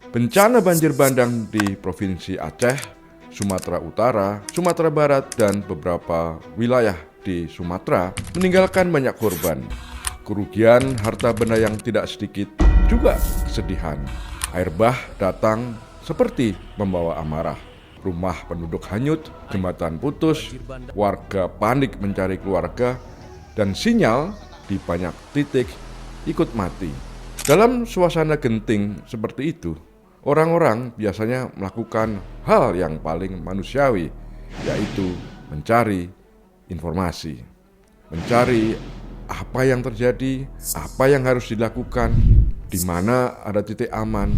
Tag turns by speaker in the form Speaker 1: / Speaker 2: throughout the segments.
Speaker 1: Bencana banjir bandang di Provinsi Aceh, Sumatera Utara, Sumatera Barat, dan beberapa wilayah di Sumatera meninggalkan banyak korban. Kerugian harta benda yang tidak sedikit, juga kesedihan. Air bah datang seperti membawa amarah. Rumah penduduk hanyut, jembatan putus, warga panik mencari keluarga, dan sinyal di banyak titik ikut mati. Dalam suasana genting seperti itu, orang-orang biasanya melakukan hal yang paling manusiawi, yaitu mencari informasi, mencari apa yang terjadi, apa yang harus dilakukan, di mana ada titik aman,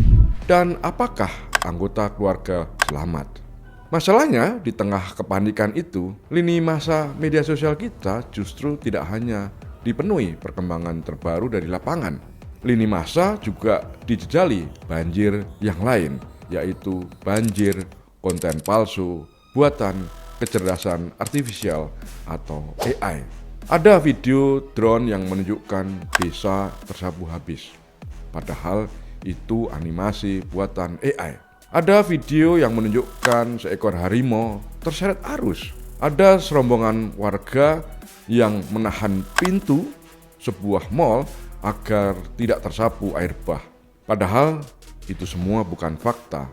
Speaker 1: dan apakah anggota keluarga selamat. Masalahnya, di tengah kepanikan itu, lini masa media sosial kita justru tidak hanya dipenuhi perkembangan terbaru dari lapangan. Lini masa juga dijejali banjir yang lain, yaitu banjir konten palsu buatan kecerdasan artifisial atau AI. Ada video drone yang menunjukkan desa tersapu habis, padahal itu animasi buatan AI. Ada video yang menunjukkan seekor harimau terseret arus. Ada serombongan warga yang menahan pintu sebuah mal agar tidak tersapu air bah. Padahal itu semua bukan fakta,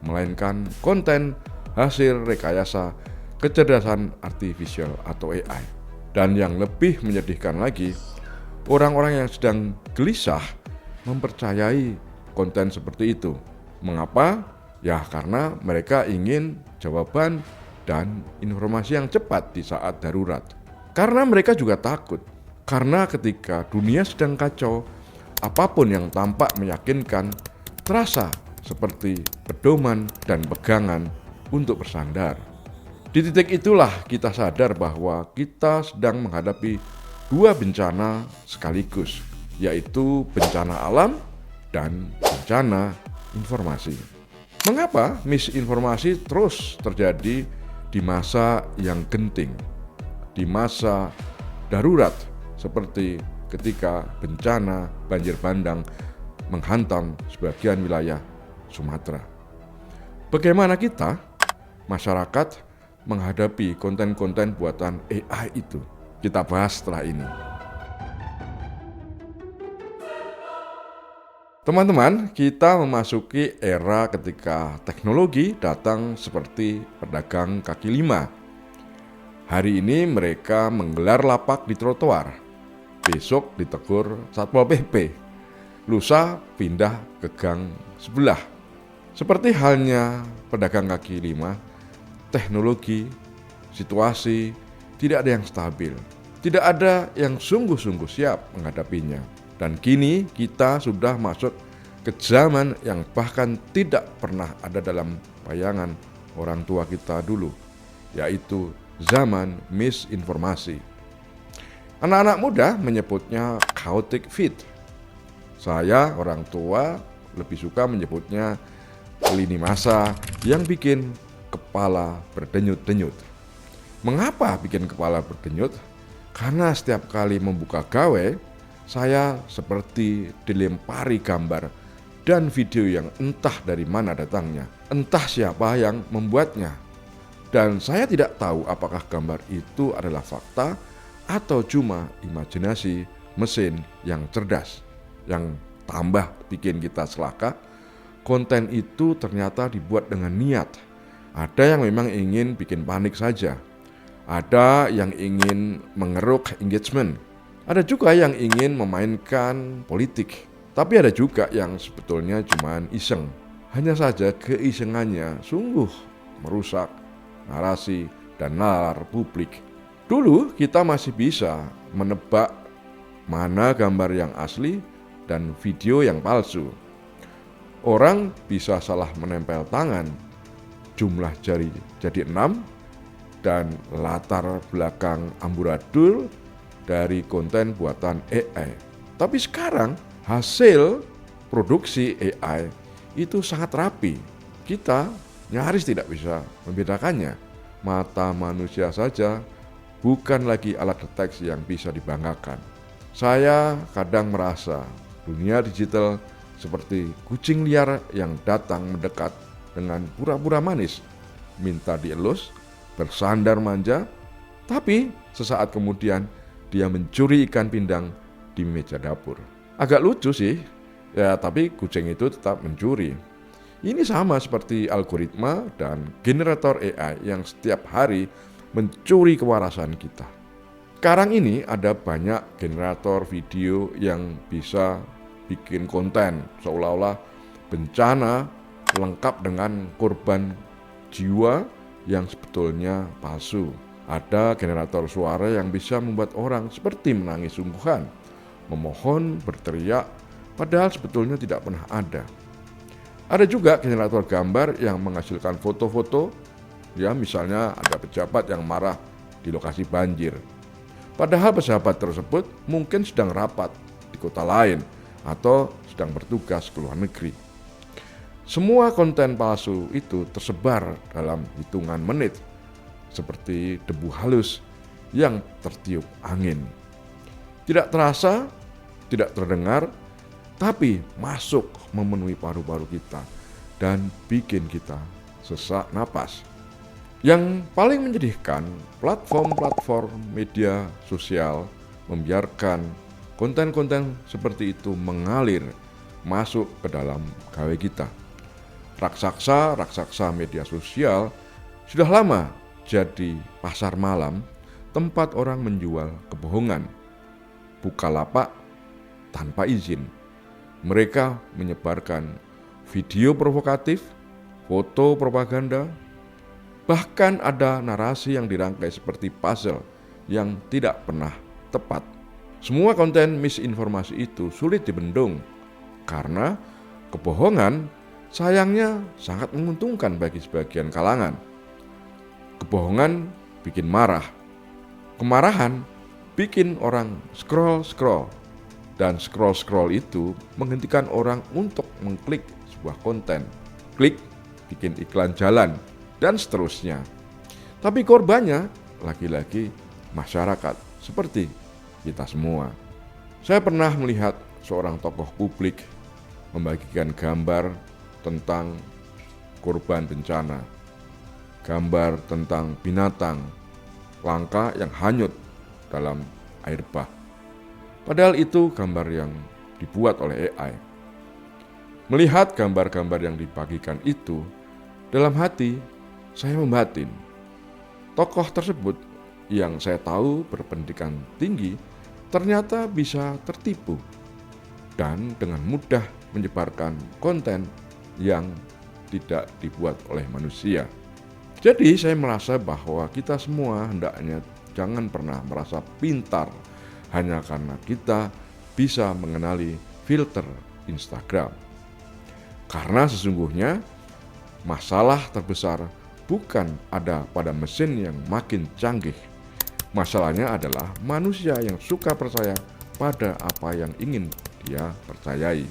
Speaker 1: melainkan konten hasil rekayasa kecerdasan artifisial atau AI. Dan yang lebih menyedihkan lagi, orang-orang yang sedang gelisah mempercayai konten seperti itu. Mengapa? Ya karena mereka ingin jawaban dan informasi yang cepat di saat darurat. Karena mereka juga takut. Karena ketika dunia sedang kacau, apapun yang tampak meyakinkan terasa seperti pedoman dan pegangan untuk bersandar. Di titik itulah kita sadar bahwa kita sedang menghadapi dua bencana sekaligus, yaitu bencana alam dan bencana informasi. Mengapa misinformasi terus terjadi di masa yang genting, di masa darurat seperti ketika bencana banjir bandang menghantam sebagian wilayah Sumatera? Bagaimana kita, masyarakat, menghadapi konten-konten buatan AI itu? Kita bahas setelah ini. Teman-teman, kita memasuki era ketika teknologi datang seperti pedagang kaki lima. Hari ini mereka menggelar lapak di trotoar, besok ditegur Satpol PP, lusa pindah ke gang sebelah. Seperti halnya pedagang kaki lima, teknologi, situasi tidak ada yang stabil, tidak ada yang sungguh-sungguh siap menghadapinya. Dan kini kita sudah masuk ke zaman yang bahkan tidak pernah ada dalam bayangan orang tua kita dulu, yaitu zaman misinformasi. Anak-anak muda menyebutnya chaotic fit. Saya, orang tua, lebih suka menyebutnya lini masa yang bikin kepala berdenyut-denyut. Mengapa bikin kepala berdenyut? Karena setiap kali membuka gawe, saya seperti dilempari gambar dan video yang entah dari mana datangnya, entah siapa yang membuatnya. Dan saya tidak tahu apakah gambar itu adalah fakta atau cuma imajinasi mesin yang cerdas, yang tambah bikin kita celaka. Konten itu ternyata dibuat dengan niat. Ada yang memang ingin bikin panik saja, ada yang ingin mengeruk engagement, ada juga yang ingin memainkan politik, tapi ada juga yang sebetulnya cuma iseng. Hanya saja keisengannya sungguh merusak narasi dan nalar publik. Dulu kita masih bisa menebak mana gambar yang asli dan video yang palsu. Orang bisa salah menempel tangan, jumlah jari jadi 6, dan latar belakang amburadul dari konten buatan AI. Tapi sekarang hasil produksi AI itu sangat rapi. Kita nyaris tidak bisa membedakannya. Mata manusia saja bukan lagi alat deteksi yang bisa dibanggakan. Saya kadang merasa dunia digital seperti kucing liar yang datang mendekat dengan pura-pura manis, minta dielus, bersandar manja, tapi sesaat kemudian dia mencuri ikan pindang di meja dapur. Agak lucu sih, ya tapi kucing itu tetap mencuri. Ini sama seperti algoritma dan generator AI yang setiap hari mencuri kewarasan kita. Sekarang ini ada banyak generator video yang bisa bikin konten seolah-olah bencana lengkap dengan korban jiwa yang sebetulnya palsu. Ada generator suara yang bisa membuat orang seperti menangis sungguhan, memohon, berteriak, padahal sebetulnya tidak pernah ada. Ada juga generator gambar yang menghasilkan foto-foto, ya misalnya ada pejabat yang marah di lokasi banjir. Padahal pejabat tersebut mungkin sedang rapat di kota lain atau sedang bertugas ke luar negeri. Semua konten palsu itu tersebar dalam hitungan menit, seperti debu halus yang tertiup angin. Tidak terasa, tidak terdengar, tapi masuk memenuhi paru-paru kita dan bikin kita sesak napas. Yang paling menyedihkan, platform-platform media sosial membiarkan konten-konten seperti itu mengalir masuk ke dalam gawe kita. Raksasa media sosial sudah lama jadi pasar malam, tempat orang menjual kebohongan. Bukalapak tanpa izin. Mereka menyebarkan video provokatif, foto propaganda, bahkan ada narasi yang dirangkai seperti puzzle yang tidak pernah tepat. Semua konten misinformasi itu sulit dibendung karena kebohongan sayangnya sangat menguntungkan bagi sebagian kalangan. Kebohongan bikin marah, kemarahan bikin orang scroll, dan scroll itu menghentikan orang untuk mengklik sebuah konten. Klik, bikin iklan jalan, dan seterusnya. Tapi korbannya lagi-lagi masyarakat seperti kita semua. Saya pernah melihat seorang tokoh publik membagikan gambar tentang korban bencana, gambar tentang binatang langka yang hanyut dalam air bah. Padahal itu gambar yang dibuat oleh AI. Melihat gambar-gambar yang dibagikan itu, dalam hati saya membatin. Tokoh tersebut yang saya tahu berpendidikan tinggi ternyata bisa tertipu dan dengan mudah menyebarkan konten yang tidak dibuat oleh manusia. Jadi saya merasa bahwa kita semua hendaknya jangan pernah merasa pintar hanya karena kita bisa mengenali filter Instagram. Karena sesungguhnya masalah terbesar bukan ada pada mesin yang makin canggih. Masalahnya adalah manusia yang suka percaya pada apa yang ingin dia percayai.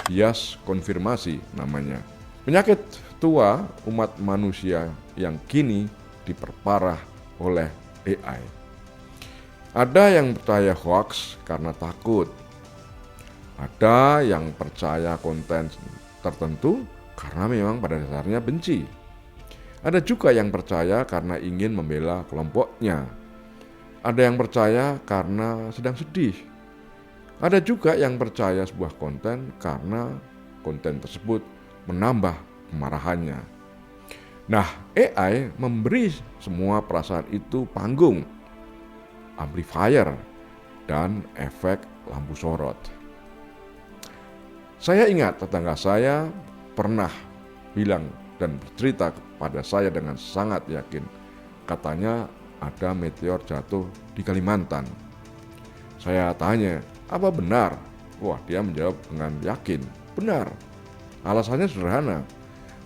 Speaker 1: Bias konfirmasi namanya. Penyakit tua umat manusia yang kini diperparah oleh AI. Ada yang percaya hoax karena takut. Ada yang percaya konten tertentu karena memang pada dasarnya benci. Ada juga yang percaya karena ingin membela kelompoknya. Ada yang percaya karena sedang sedih. Ada juga yang percaya sebuah konten karena konten tersebut menambah kemarahannya. Nah, AI memberi semua perasaan itu panggung, amplifier, dan efek lampu sorot. Saya ingat tetangga saya pernah bilang dan bercerita kepada saya dengan sangat yakin. Katanya ada meteor jatuh di Kalimantan. Saya tanya, apa benar? Wah, dia menjawab dengan yakin, benar. Alasannya sederhana,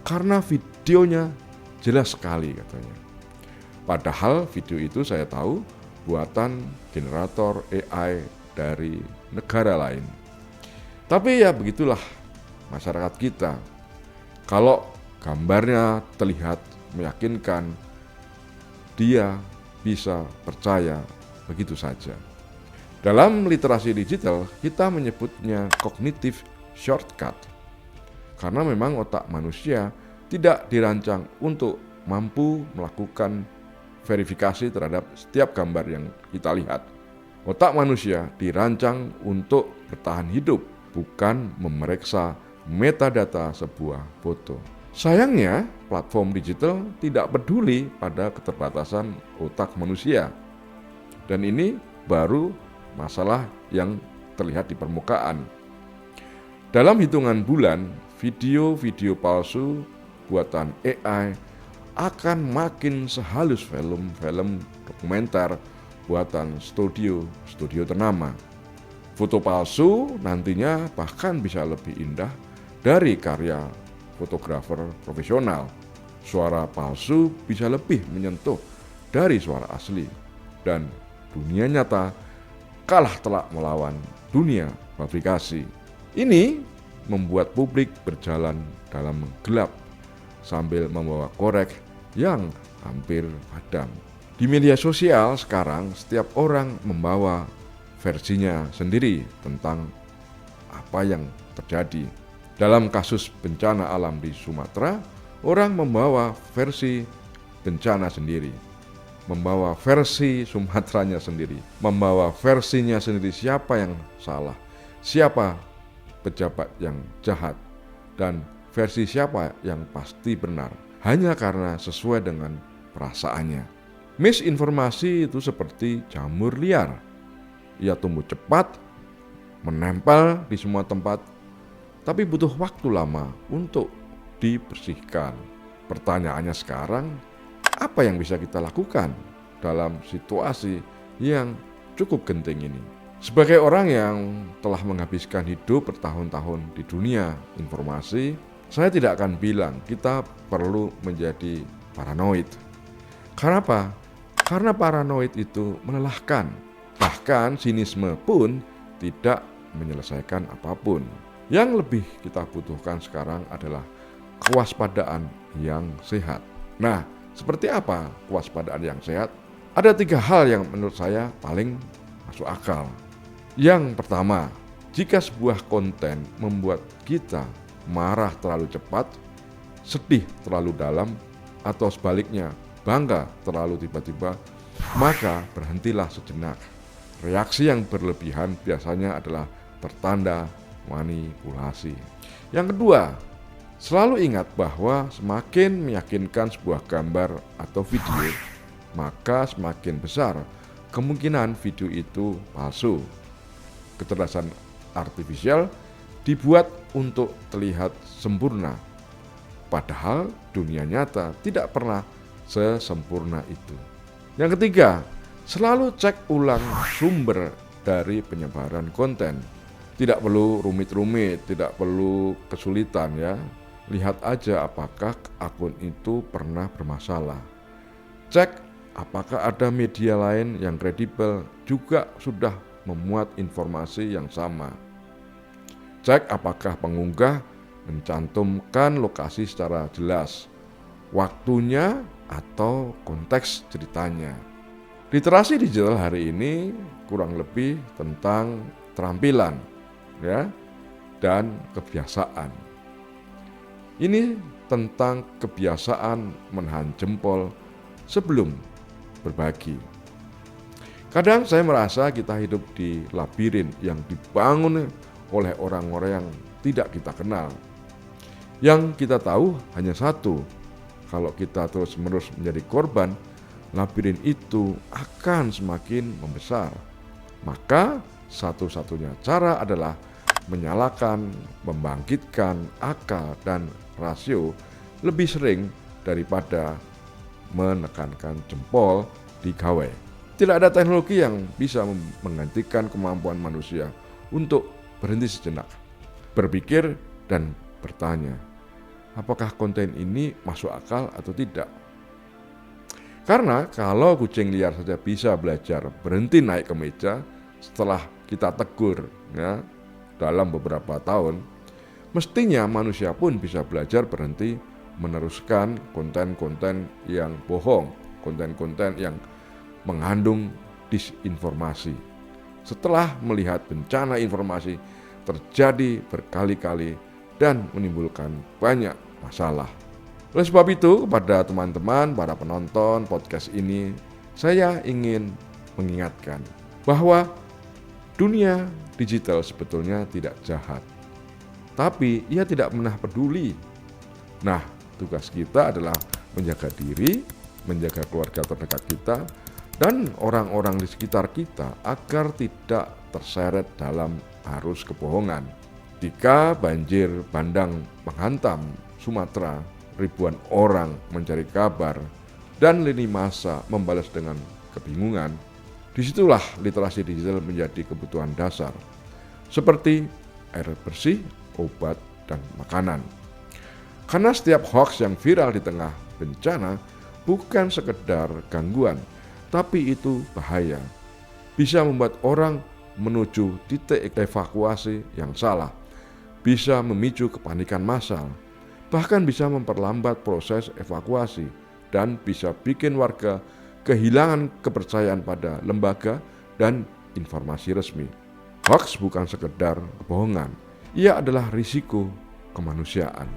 Speaker 1: karena videonya jelas sekali katanya. Padahal video itu saya tahu buatan generator AI dari negara lain. Tapi ya begitulah masyarakat kita. Kalau gambarnya terlihat meyakinkan, dia bisa percaya begitu saja. Dalam literasi digital, kita menyebutnya cognitive shortcut. Karena memang otak manusia tidak dirancang untuk mampu melakukan verifikasi terhadap setiap gambar yang kita lihat. Otak manusia dirancang untuk bertahan hidup, bukan memeriksa metadata sebuah foto. Sayangnya, platform digital tidak peduli pada keterbatasan otak manusia. Dan ini baru masalah yang terlihat di permukaan. Dalam hitungan bulan, video-video palsu buatan AI akan makin sehalus film-film dokumenter buatan studio ternama. Foto palsu nantinya bahkan bisa lebih indah dari karya fotografer profesional. Suara palsu bisa lebih menyentuh dari suara asli. Dan dunia nyata kalah telak melawan dunia fabrikasi. Ini membuat publik berjalan dalam gelap sambil membawa korek yang hampir padam. Di media sosial sekarang setiap orang membawa versinya sendiri tentang apa yang terjadi. Dalam kasus bencana alam di Sumatera, orang membawa versi bencana sendiri, membawa versi Sumateranya sendiri, membawa versinya sendiri siapa yang salah, siapa pejabat yang jahat, dan versi siapa yang pasti benar, hanya karena sesuai dengan perasaannya. Misinformasi itu seperti jamur liar. Ia tumbuh cepat, menempel di semua tempat, tapi butuh waktu lama untuk dibersihkan. Pertanyaannya sekarang, apa yang bisa kita lakukan dalam situasi yang cukup genting ini? Sebagai orang yang telah menghabiskan hidup bertahun-tahun di dunia informasi, saya tidak akan bilang kita perlu menjadi paranoid. Karena apa? Karena paranoid itu melelahkan. Bahkan sinisme pun tidak menyelesaikan apapun. Yang lebih kita butuhkan sekarang adalah kewaspadaan yang sehat. Nah, seperti apa kewaspadaan yang sehat? Ada 3 hal yang menurut saya paling masuk akal. Yang pertama, jika sebuah konten membuat kita marah terlalu cepat, sedih terlalu dalam, atau sebaliknya bangga terlalu tiba-tiba, maka berhentilah sejenak. Reaksi yang berlebihan biasanya adalah pertanda manipulasi. Yang kedua, selalu ingat bahwa semakin meyakinkan sebuah gambar atau video, maka semakin besar kemungkinan video itu palsu. Kecerdasan artifisial dibuat untuk terlihat sempurna, padahal dunia nyata tidak pernah sesempurna itu. Yang ketiga, selalu cek ulang sumber dari penyebaran konten. Tidak perlu rumit-rumit, tidak perlu kesulitan ya. Lihat aja apakah akun itu pernah bermasalah. Cek apakah ada media lain yang kredibel juga sudah memuat informasi yang sama. Cek apakah pengunggah mencantumkan lokasi secara jelas, waktunya, atau konteks ceritanya. Literasi digital hari ini kurang lebih tentang keterampilan ya, dan kebiasaan. Ini tentang kebiasaan menahan jempol sebelum berbagi. Kadang saya merasa kita hidup di labirin yang dibangun oleh orang-orang yang tidak kita kenal. Yang kita tahu hanya satu, kalau kita terus-menerus menjadi korban, labirin itu akan semakin membesar. Maka satu-satunya cara adalah menyalakan, membangkitkan akal dan rasio lebih sering daripada menekankan jempol di gawai. Tidak ada teknologi yang bisa menggantikan kemampuan manusia untuk berhenti sejenak, berpikir dan bertanya, apakah konten ini masuk akal atau tidak? Karena kalau kucing liar saja bisa belajar berhenti naik ke meja setelah kita tegur ya, dalam beberapa tahun, mestinya manusia pun bisa belajar berhenti meneruskan konten-konten yang bohong, konten-konten yang mengandung disinformasi. Setelah melihat bencana informasi terjadi berkali-kali dan menimbulkan banyak masalah. Oleh sebab itu, kepada teman-teman, para penonton podcast ini, saya ingin mengingatkan bahwa dunia digital sebetulnya tidak jahat, tapi ia tidak pernah peduli. Nah, tugas kita adalah menjaga diri, menjaga keluarga terdekat kita, dan orang-orang di sekitar kita agar tidak terseret dalam arus kebohongan. Jika banjir bandang menghantam Sumatera, ribuan orang mencari kabar, dan lini massa membalas dengan kebingungan, disitulah literasi digital menjadi kebutuhan dasar, seperti air bersih, obat, dan makanan. Karena setiap hoax yang viral di tengah bencana bukan sekedar gangguan, tapi itu bahaya. Bisa membuat orang menuju titik evakuasi yang salah, bisa memicu kepanikan massal, bahkan bisa memperlambat proses evakuasi, dan bisa bikin warga kehilangan kepercayaan pada lembaga dan informasi resmi. Hoax bukan sekedar kebohongan, ia adalah risiko kemanusiaan.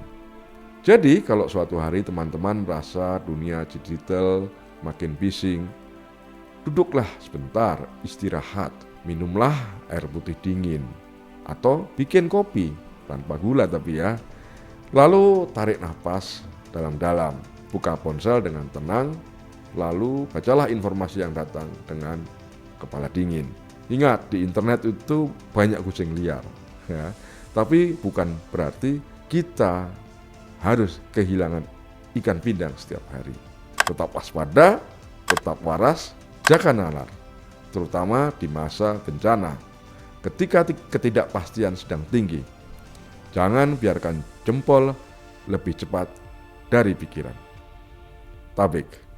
Speaker 1: Jadi kalau suatu hari teman-teman merasa dunia digital makin bising, duduklah sebentar, istirahat, minumlah air putih dingin, atau bikin kopi tanpa gula tapi ya. Lalu tarik nafas dalam-dalam, buka ponsel dengan tenang, lalu bacalah informasi yang datang dengan kepala dingin. Ingat, di internet itu banyak kucing liar, ya. Tapi bukan berarti kita harus kehilangan ikan pindang setiap hari. Tetap waspada, tetap waras, jaga nalar, terutama di masa bencana. Ketika ketidakpastian sedang tinggi, jangan biarkan jempol lebih cepat dari pikiran. Tabik.